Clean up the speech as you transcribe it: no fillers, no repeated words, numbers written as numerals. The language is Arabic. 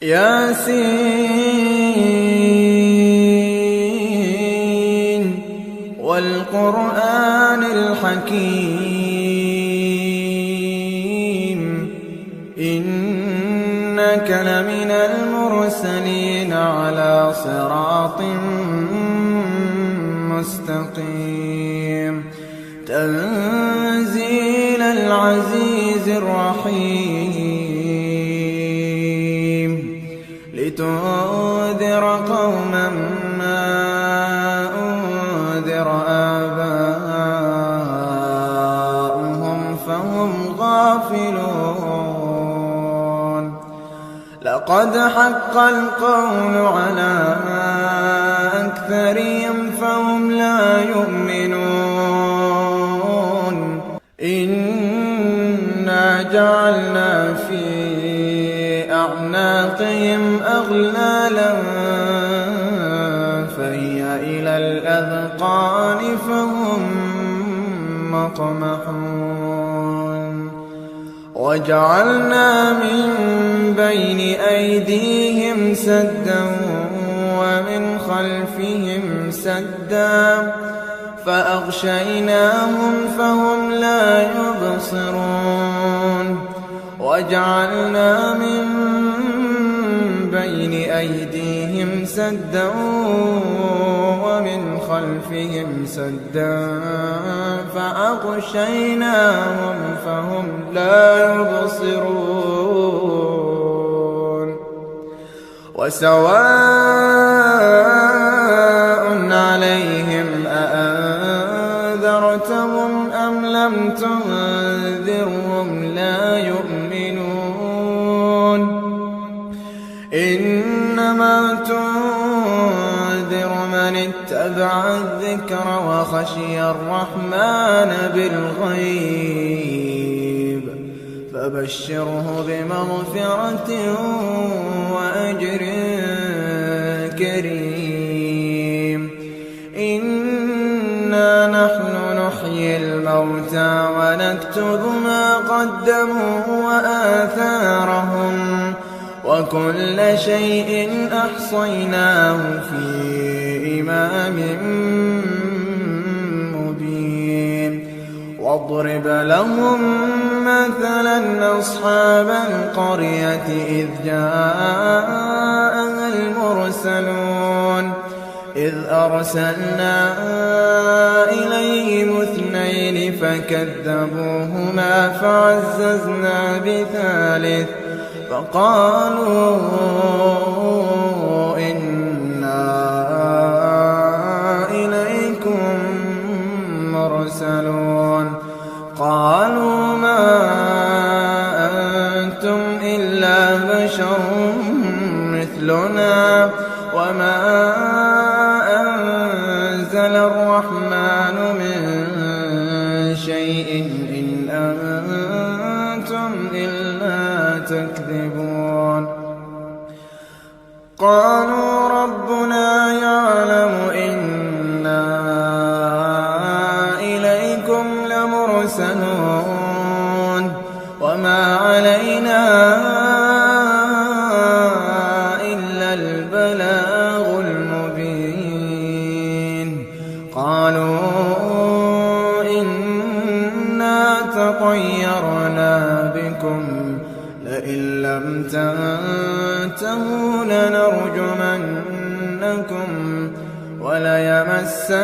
ياسين والقرآن الحكيم إنك لمن المرسلين على صراط مستقيم تنزيل العزيز الرحيم لتنذر قوما ما أنذر آباؤهم فهم غافلون لقد حق القول على أكثرهم فهم لا يؤمنون إنا جعلنا في أعناقهم أغلالا فهي إلى الأذقان فهم مقمحون وجعلنا من بين أيديهم سدا ومن خلفهم سدا فأغشيناهم فهم لا يبصرون وجعلنا من بين أيديهم سدا ومن خلفهم سدا فأغشيناهم فهم لا يبصرون وسواء عليهم أأنذرتهم أم لم تنذرهم لا يؤمنون إنما تنذر من اتبع الذكر وخشي الرحمن بالغيب فبشره بمغفرة وأجر كريم إنا نحن نحيي الموتى ونكتب ما قدموا وآثارهم وكل شيء أحصيناه في إمام مبين واضرب لهم مثلا أصحاب القرية إذ جاءها المرسلون إذ أرسلنا إليهم اثنين فكذبوهما فعززنا بثالث فقالوا إنا إليكم مرسلون قالوا ما أنتم إلا بشر مثلنا وما أنزل الرحمن من شيء إن أنتم إلا تكذبون قالوا ربنا يعلم إنا إليكم لمرسلون وما علينا إلا البلاغ المبين قالوا إنا تطيرنا بكم لئن لم تنتهوا لنرجمنكم وليمسنكم